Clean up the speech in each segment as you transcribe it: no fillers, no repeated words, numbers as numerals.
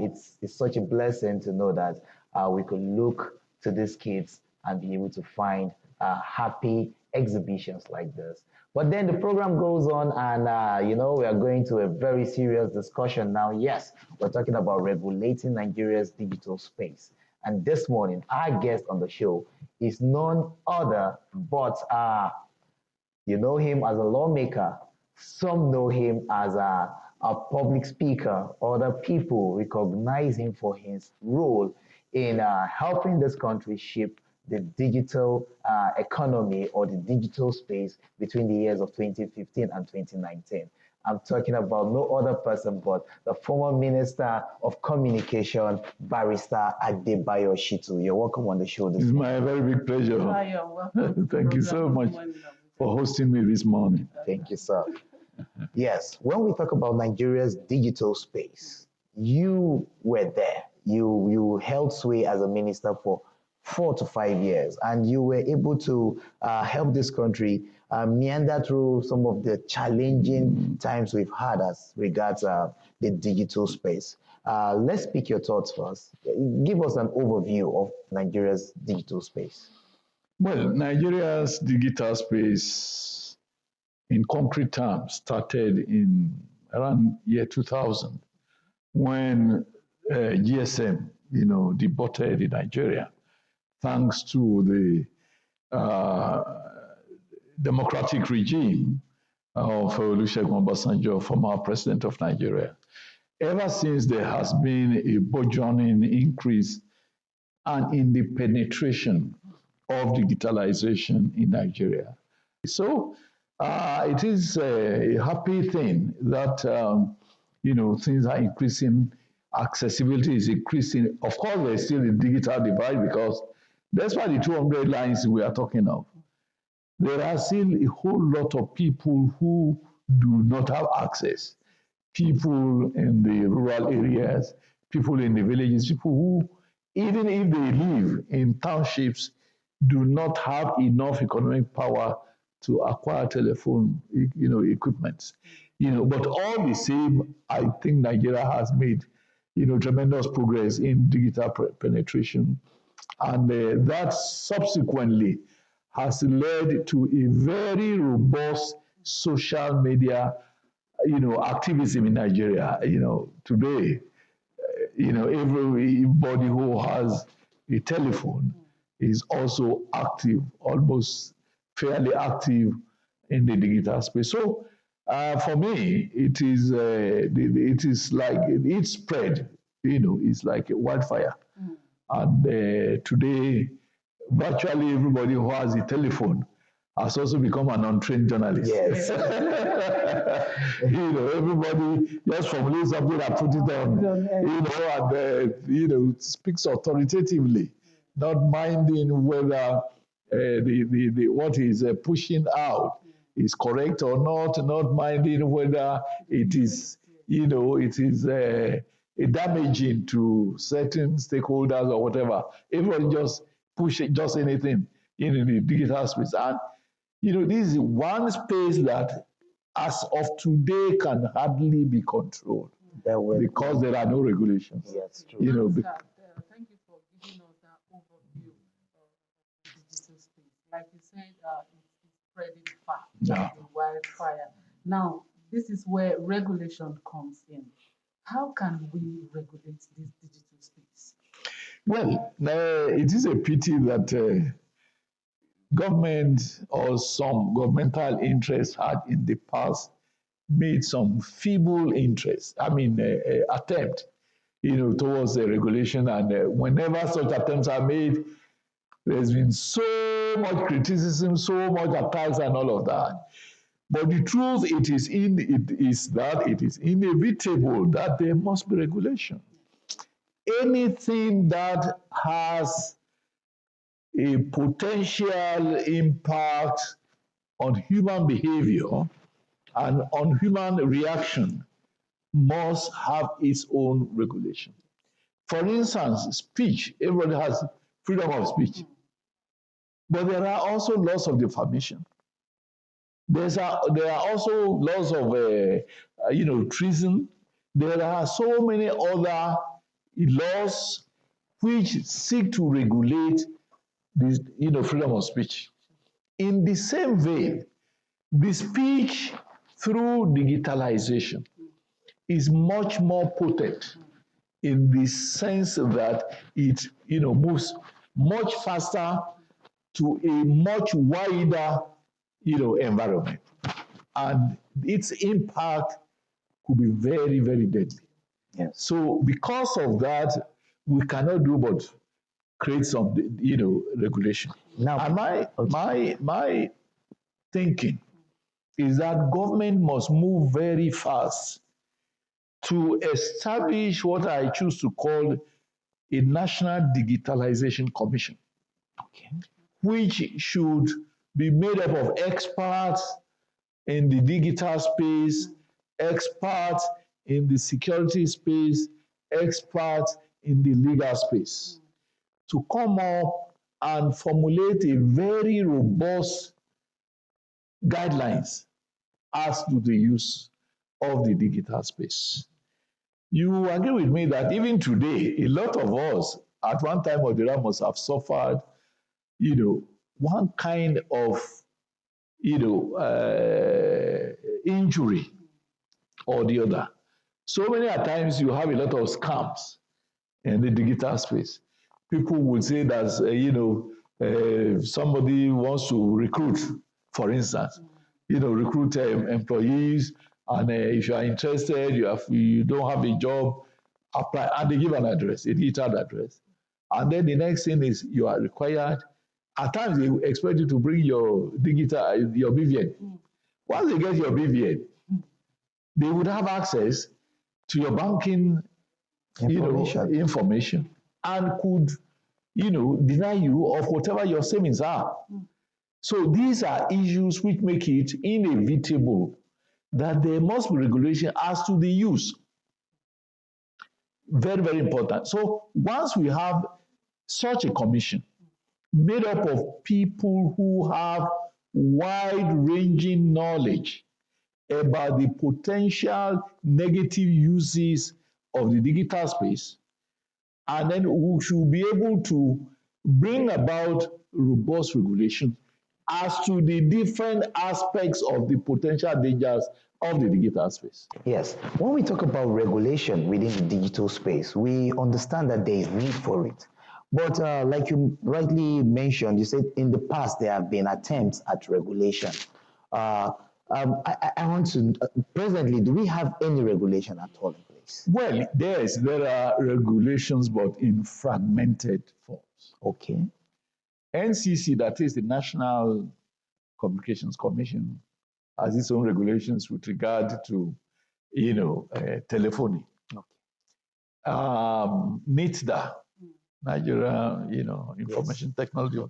it's such a blessing to know that we could look to these kids and be able to find happy exhibitions like this. But then the program goes on, and we are going to a very serious discussion now. Yes, we're talking about regulating Nigeria's digital space. And this morning, our guest on the show is none other but you know him as a lawmaker. Some know him as a public speaker. Other people recognize him for his role in helping this country shape the digital economy or the digital space between the years of 2015 and 2019. I'm talking about no other person but the former Minister of Communication, Barrister Adebayo Shitu. You're welcome on the show this It's morning. my very big pleasure. Hi, you're welcome. Thank you so much for hosting me this morning. Thank you, sir. Yes, when we talk about Nigeria's digital space, you were there. You held sway as a minister for 4 to 5 years, and you were able to help this country meander through some of the challenging times we've had as regards the digital space. Let's pick your thoughts first. Give us an overview of Nigeria's digital space. Well, Nigeria's digital space, in concrete terms, started in around year 2000 when GSM, departed in Nigeria, thanks to the democratic regime of Olusegun Obasanjo, former president of Nigeria. Ever since, there has been a burgeoning increase and in the penetration of digitalization in Nigeria. So it is a happy thing that things are increasing, accessibility is increasing. Of course, there's still a digital divide because despite the 200 lines we are talking of, there are still a whole lot of people who do not have access. People in the rural areas, people in the villages, people who, even if they live in townships, do not have enough economic power to acquire telephone, equipment. But all the same, I think Nigeria has made, tremendous progress in digital penetration, and that subsequently has led to a very robust social media, activism in Nigeria. Today, everybody who has a telephone is also active, almost fairly active in the digital space. So for me, it is like it spread, it's like a wildfire. And today, virtually everybody who has a telephone has also become an untrained journalist. Yes. Everybody just formulates something and put it on, and speaks authoritatively, not minding whether the what is pushing out is correct or not minding whether it is, damaging to certain stakeholders or whatever. Everyone just push it, just anything in the digital space. And, this is one space that, as of today, can hardly be controlled because there are no regulations. Yes, true. Thank you for giving us that overview of the digital space. Like you said, it's spreading fast, like a wildfire. Now, this is where regulation comes in. How can we regulate this digital space? Well, it is a pity that government or some governmental interests had in the past made some feeble attempt, towards the regulation. And whenever such attempts are made, there's been so much criticism, so much attacks and all of that. But the truth is that it is inevitable that there must be regulation. Anything that has a potential impact on human behavior and on human reaction must have its own regulation. For instance, speech, everybody has freedom of speech. But there are also laws of defamation. There are also laws of treason. There are so many other laws which seek to regulate this, freedom of speech. In the same vein, the speech through digitalization is much more potent in the sense that it moves much faster to a much wider environment, and its impact could be very, very deadly. Yes. So because of that, we cannot do but create some regulation. Now, and my thinking is that government must move very fast to establish what I choose to call a National Digitalization Commission, okay, which should be made up of experts in the digital space, experts in the security space, experts in the legal space, to come up and formulate a very robust guidelines as to the use of the digital space. You agree with me that even today, a lot of us at one time or the other must have suffered, one kind of, injury or the other. So many a times you have a lot of scams in the digital space. People would say that, somebody wants to recruit, for instance, recruit employees, and if you are interested, you don't have a job, apply, and they give an address, a digital address. And then the next thing is you are required, at times they expect you to bring your your BVN. Once they get your BVN, they would have access to your banking information, and could, deny you of whatever your savings are. So these are issues which make it inevitable that there must be regulation as to the use. Very, very important. So once we have such a commission made up of people who have wide-ranging knowledge about the potential negative uses of the digital space, and then we should be able to bring about robust regulation as to the different aspects of the potential dangers of the digital space. Yes, when we talk about regulation within the digital space, we understand that there is need for it. But like you rightly mentioned, you said in the past there have been attempts at regulation. I want to, presently, do we have any regulation at all in place? Well, there are regulations, but in fragmented forms. Okay. NCC, that is the National Communications Commission, has its own regulations with regard to, telephony. Okay. NITDA, Nigeria, Information Technology,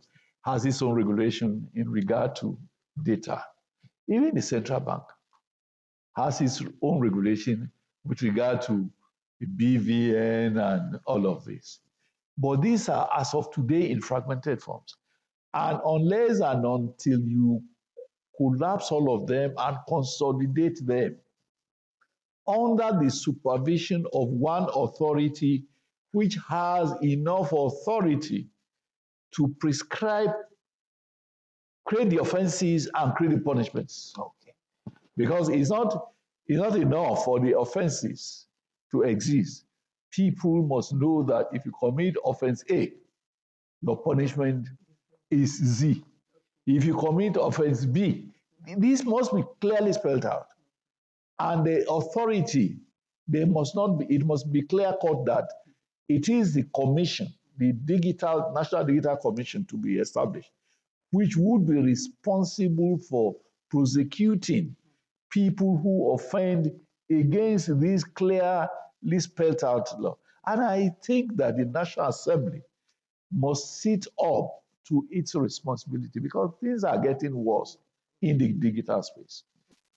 has its own regulation in regard to data. Even the central bank has its own regulation with regard to the BVN and all of this. But these are, as of today, in fragmented forms. And unless and until you collapse all of them and consolidate them under the supervision of one authority which has enough authority to prescribe, create the offenses and create the punishments. Okay. Because it's not enough for the offenses to exist. People must know that if you commit offense A, your punishment is Z. If you commit offense B, this must be clearly spelled out. And the authority, it must be clear-cut that it is the commission, the National Digital Commission to be established, which would be responsible for prosecuting people who offend against this clearly spelled out law. And I think that the National Assembly must sit up to its responsibility, because things are getting worse in the digital space.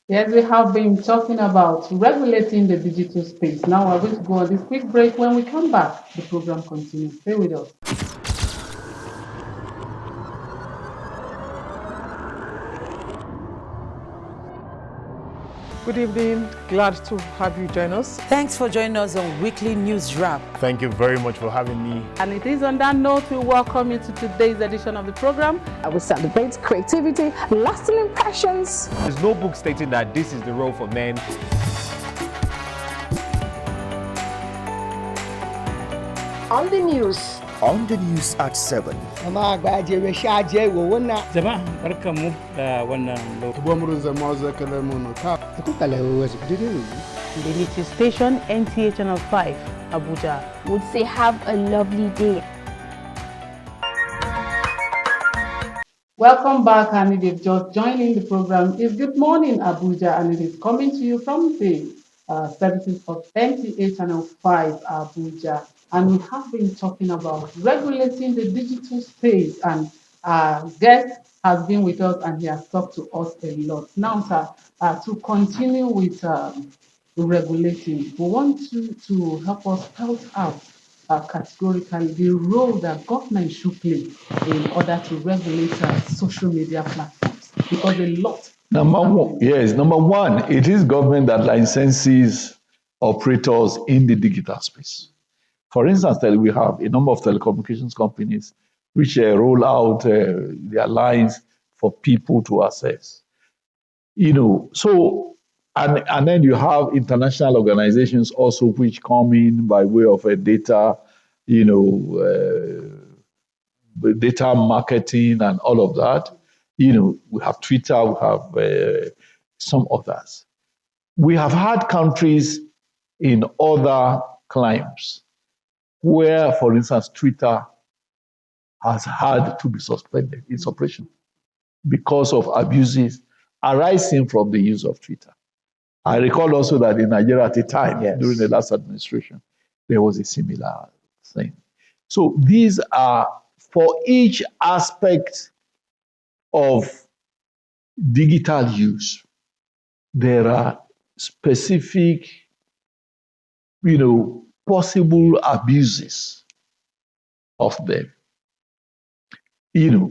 Yes, we have been talking about regulating the digital space. Now we're going to go on this quick break. When we come back, the program continues. Stay with us. Good evening. Glad to have you join us. Thanks for joining us on Weekly News Wrap. Thank you very much for having me. And it is on that note we welcome you to today's edition of the program. We celebrate creativity, lasting impressions. There's no book stating that this is the role for men. On the news. On the news at 7. Jama'a barkanmu da wannan The latest station, NTA Channel 5, Abuja. Would say have a lovely day. Welcome back, and if you've just joining the program, it's Good Morning Abuja, and it is coming to you from the services of NTA Channel 5 Abuja. And we have been talking about regulating the digital space, and our guest has been with us and he has talked to us a lot. Now, sir, to continue with regulating, we want you to help us spell out categorically the role that government should play in order to regulate social media platforms, because a lot. Number one, it is government that licenses operators in the digital space. For instance, we have a number of telecommunications companies which roll out their lines for people to access. And then you have international organizations also which come in by way of a data, data marketing and all of that. We have Twitter, we have some others. We have had countries in other climes where, for instance, Twitter has had to be suspended its operation because of abuses arising from the use of Twitter. I recall also that in Nigeria at the time, during the last administration, there was a similar thing. So these are, for each aspect of digital use, there are specific, possible abuses of them.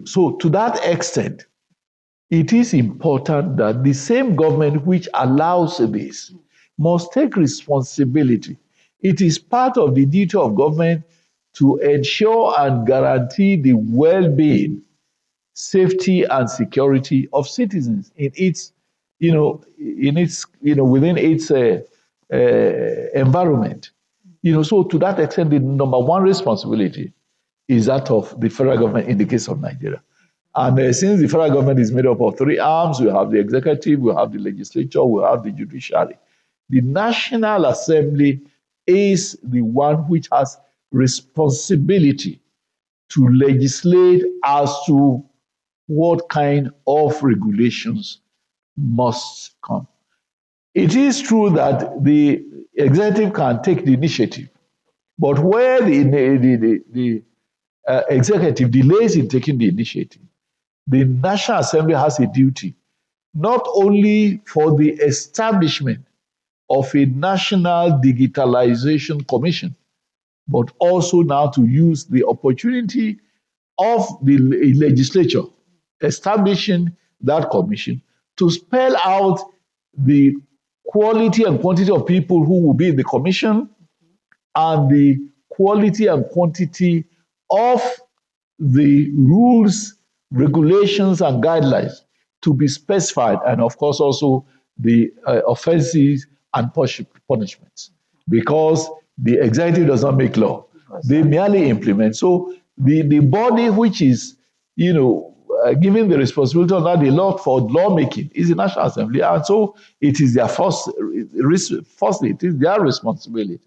So to that extent, it is important that the same government which allows this must take responsibility. It is part of the duty of government to ensure and guarantee the well-being, safety, and security of citizens in its, within its environment. So to that extent, the number one responsibility is that of the federal government in the case of Nigeria. And since the federal government is made up of three arms, we have the executive, we have the legislature, we have the judiciary. The National Assembly is the one which has responsibility to legislate as to what kind of regulations must come. It is true that the executive can take the initiative, but where the executive delays in taking the initiative, the National Assembly has a duty not only for the establishment of a National Digitalization Commission, but also now to use the opportunity of the legislature establishing that commission to spell out the quality and quantity of people who will be in the commission and the quality and quantity of the rules, regulations, and guidelines to be specified, and of course also the offenses and punishments, because the executive does not make law. They merely implement. So the body which is, given the responsibility under the law for lawmaking is the National Assembly, and so it is their firstly, it is their responsibility.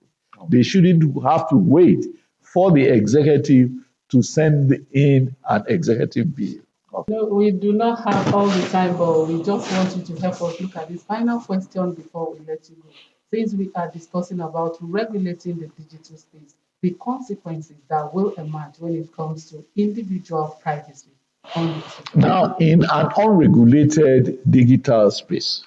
They shouldn't have to wait for the executive to send in an executive bill. No, we do not have all the time, but we just want you to help us look at this final question before we let you go. Since we are discussing about regulating the digital space, the consequences that will emerge when it comes to individual privacy. Now, in an unregulated digital space,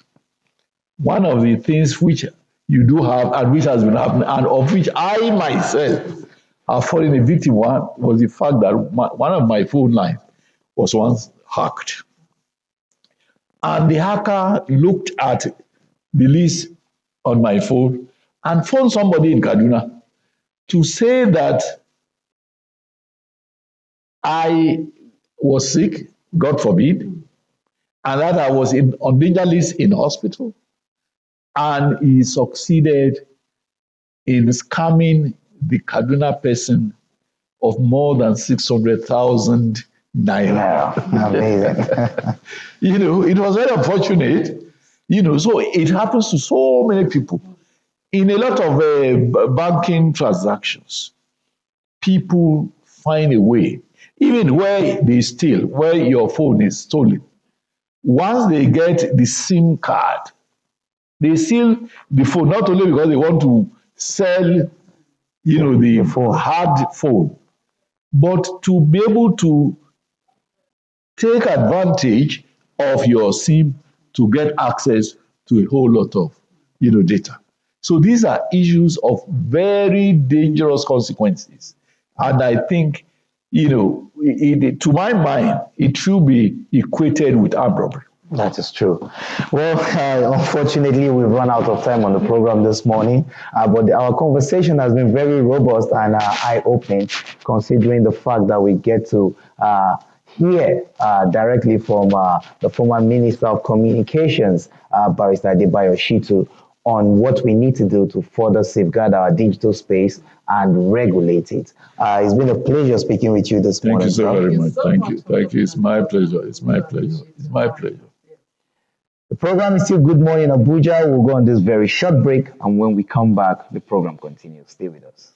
one of the things which you do have and which has been happening, and of which I myself have fallen a victim one, was the fact that one of my phone lines was once hacked. And the hacker looked at the list on my phone and phone somebody in Kaduna to say that I was sick, God forbid, and that I was on danger list in hospital, and he succeeded in scamming the Kaduna person of more than 600,000 naira. Amazing. It was very unfortunate. So it happens to so many people. In a lot of banking transactions, people find a way, even where they steal, where your phone is stolen. Once they get the SIM card, they steal the phone, not only because they want to sell, the hard phone, but to be able to take advantage of your SIM to get access to a whole lot of, data. So these are issues of very dangerous consequences. And I think, to my mind, it should be equated with armed robbery. That is true. Well, unfortunately, we've run out of time on the program this morning, but our conversation has been very robust and eye-opening, considering the fact that we get to hear directly from the former Minister of Communications, Barrister Adebayo Shitu, on what we need to do to further safeguard our digital space and regulate it. It's been a pleasure speaking with you this morning. Thank you so very much. Thank you. Thank you. It's my pleasure. It's my pleasure. It's my pleasure. The program is still Good Morning Abuja. We'll go on this very short break, and when we come back, the program continues. Stay with us.